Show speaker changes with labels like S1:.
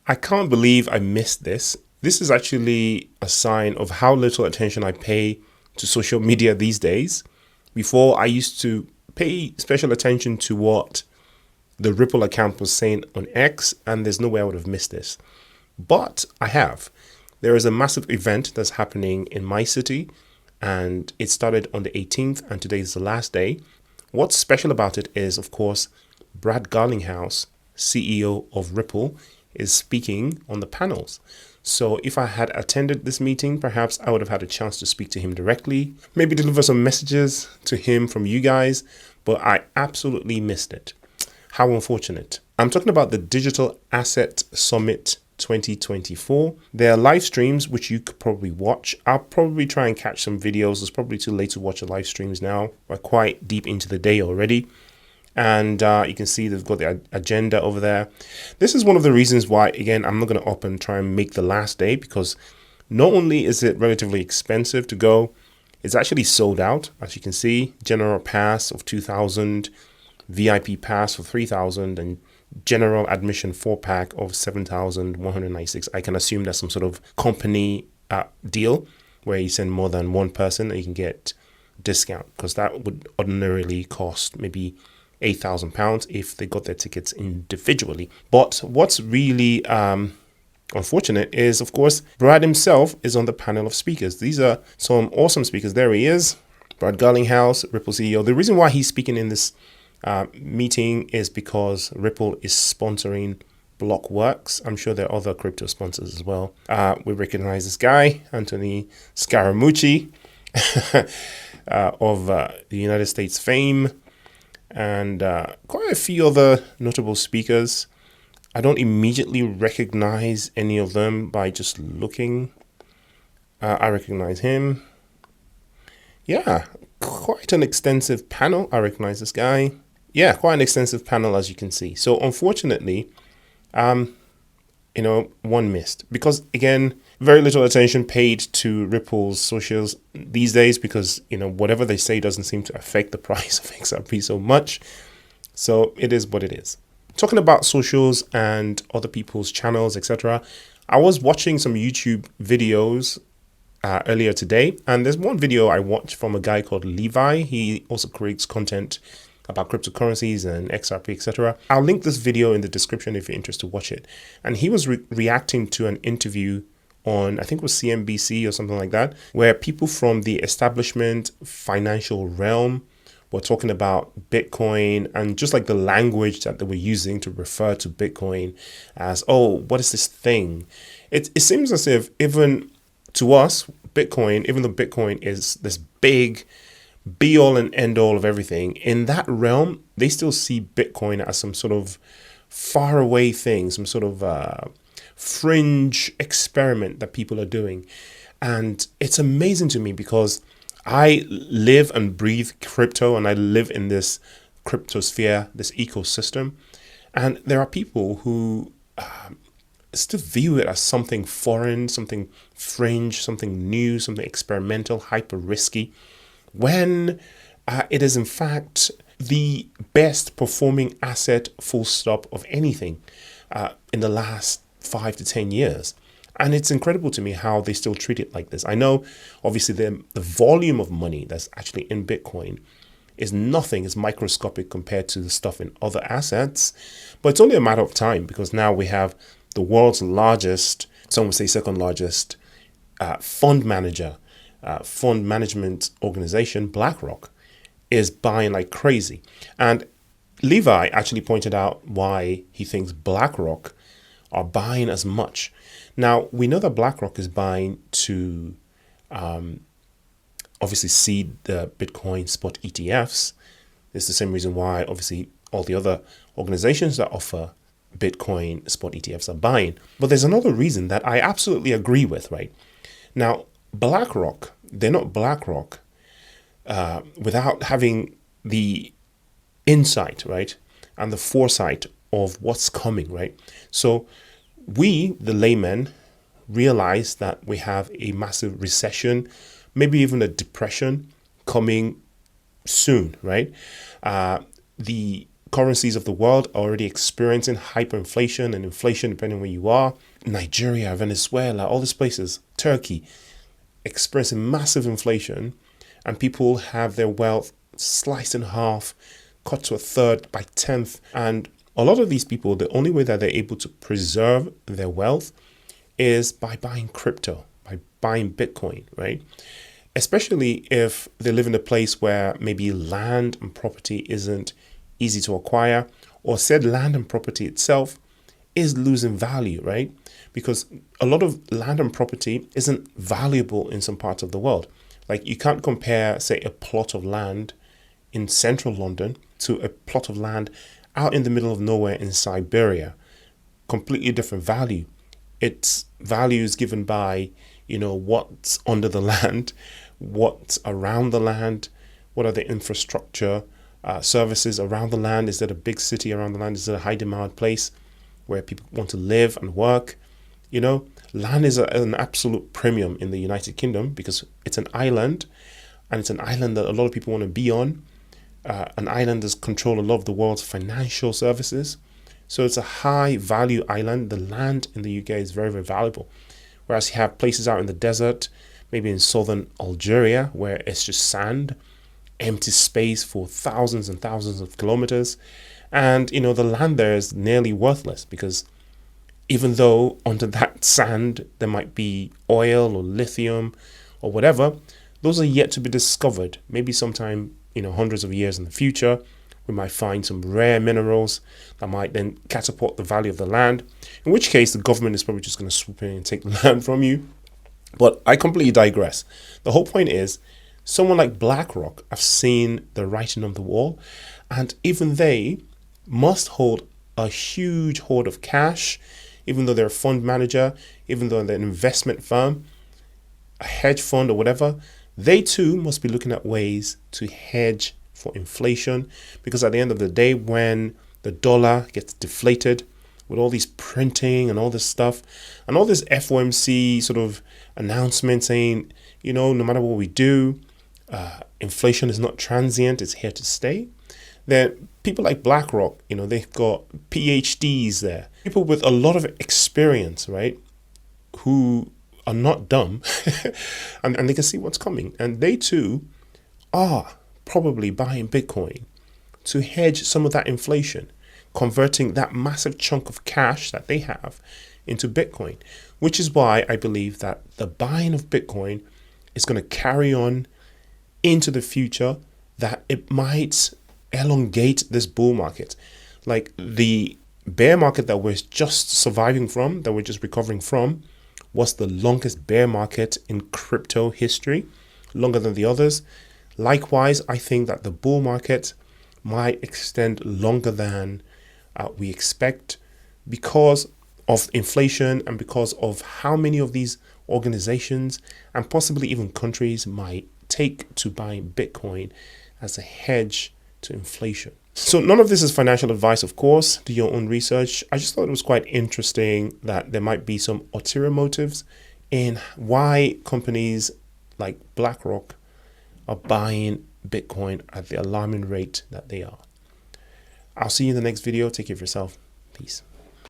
S1: I can't believe I missed this. This is actually a sign of how little attention I pay to social media these days. Before, I used to pay special attention to what the Ripple account was saying on X, and there's no way I would have missed this. But I have. There is a massive event that's happening in my city, and it started on the 18th, and today is the last day. What's special about it is, of course, Brad Garlinghouse, CEO of Ripple, is speaking on the panels. So if I had attended this meeting, perhaps I would have had a chance to speak to him directly, maybe deliver some messages to him from you guys, but I absolutely missed it. How unfortunate. I'm talking about the Digital Asset Summit 2024. There are live streams which you could probably watch. I'll probably try and catch some videos. It's probably too late to watch the live streams now. We're quite deep into the day already. And you can see they've got the agenda over there. This is one of the reasons why, again, I'm not going to up and try and make the last day, because not only is it relatively expensive to go, it's actually sold out. As you can see, general pass of 2,000, VIP pass for 3,000, and general admission 4-pack of 7,196. I can assume that's some sort of company deal where you send more than one person and you can get discount, because that would ordinarily cost maybe £8,000 if they got their tickets individually. But what's really unfortunate is, of course, Brad himself is on the panel of speakers. These are some awesome speakers. There he is, Brad Garlinghouse, Ripple CEO. The reason why he's speaking in this meeting is because Ripple is sponsoring Blockworks. I'm sure there are other crypto sponsors as well. We recognize this guy, Anthony Scaramucci of the United States fame, and quite a few other notable speakers. I don't immediately recognize any of them by just looking. I recognize him. Yeah, quite an extensive panel. I recognize this guy. Yeah, quite an extensive panel, as you can see. So unfortunately, one missed, because again, very little attention paid to Ripple's socials these days, because whatever they say doesn't seem to affect the price of XRP so much. So it is what it is. Talking about socials and other people's channels, etc., I was watching some YouTube videos earlier today, and there's one video I watched from a guy called Levi. He also creates content about cryptocurrencies and XRP, etc. I'll link this video in the description if you're interested to watch it. And he was reacting to an interview on, I think it was CNBC or something like that, where people from the establishment financial realm were talking about Bitcoin, and just like the language that they were using to refer to Bitcoin as, oh, what is this thing? It seems as if even to us, Bitcoin, even though Bitcoin is this big be all and end all of everything, in that realm, they still see Bitcoin as some sort of far away thing, some sort of fringe experiment that people are doing. And it's amazing to me, because I live and breathe crypto, and I live in this cryptosphere, this ecosystem. And there are people who still view it as something foreign, something fringe, something new, something experimental, hyper risky, when it is in fact the best performing asset, full stop, of anything in the last 5 to 10 years. And it's incredible to me how they still treat it like this. I know, obviously, the volume of money that's actually in Bitcoin is nothing, is microscopic compared to the stuff in other assets. But it's only a matter of time, because now we have the world's largest, some would say second largest, fund management organization, BlackRock, is buying like crazy. And Levi actually pointed out why he thinks BlackRock are buying as much. Now, we know that BlackRock is buying to obviously seed the Bitcoin spot ETFs. It's the same reason why, obviously, all the other organizations that offer Bitcoin spot ETFs are buying. But there's another reason that I absolutely agree with, right? Now, BlackRock, they're not BlackRock without having the insight, right, and the foresight of what's coming, right? So we, the laymen, realize that we have a massive recession, maybe even a depression coming soon, right? The currencies of the world are already experiencing hyperinflation and inflation depending on where you are. Nigeria, Venezuela, all these places, Turkey, experiencing massive inflation, and people have their wealth sliced in half, cut to a third, by 10th. And a lot of these people, the only way that they're able to preserve their wealth is by buying crypto, by buying Bitcoin, right? Especially if they live in a place where maybe land and property isn't easy to acquire, or said land and property itself is losing value, right? Because a lot of land and property isn't valuable in some parts of the world. Like you can't compare, say, a plot of land in central London to a plot of land out in the middle of nowhere in Siberia. Completely different value. Its value is given by, what's under the land, what's around the land, what are the infrastructure services around the land. Is that a big city around the land? Is it a high demand place where people want to live and work? Land is an absolute premium in the United Kingdom because it's an island, and it's an island that a lot of people want to be on. An island that's control a lot of the world's financial services. So it's a high value island. The land in the UK is very, very valuable. Whereas you have places out in the desert, maybe in southern Algeria, where it's just sand, empty space for thousands and thousands of kilometers. And, the land there is nearly worthless because even though under that sand there might be oil or lithium or whatever, those are yet to be discovered. Maybe sometime, hundreds of years in the future, we might find some rare minerals that might then catapult the value of the land, in which case the government is probably just going to swoop in and take the land from you. But I completely digress. The whole point is, someone like BlackRock, I've seen the writing on the wall, and even they must hold a huge hoard of cash, even though they're a fund manager, even though they're an investment firm, a hedge fund or whatever. They too must be looking at ways to hedge for inflation, because at the end of the day, when the dollar gets deflated with all these printing and all this stuff and all this FOMC sort of announcement saying, no matter what we do, inflation is not transient, it's here to stay. Then people like BlackRock, they've got PhDs there, people with a lot of experience, right, who are not dumb and they can see what's coming. And they too are probably buying Bitcoin to hedge some of that inflation, converting that massive chunk of cash that they have into Bitcoin, which is why I believe that the buying of Bitcoin is going to carry on into the future, that it might elongate this bull market. Like the bear market that we're just surviving from, that we're just recovering from, was the longest bear market in crypto history, longer than the others. Likewise, I think that the bull market might extend longer than we expect because of inflation and because of how many of these organizations and possibly even countries might take to buying Bitcoin as a hedge to inflation. So none of this is financial advice, of course. Do your own research. I just thought it was quite interesting that there might be some ulterior motives in why companies like BlackRock are buying Bitcoin at the alarming rate that they are. I'll see you in the next video. Take care of yourself. Peace.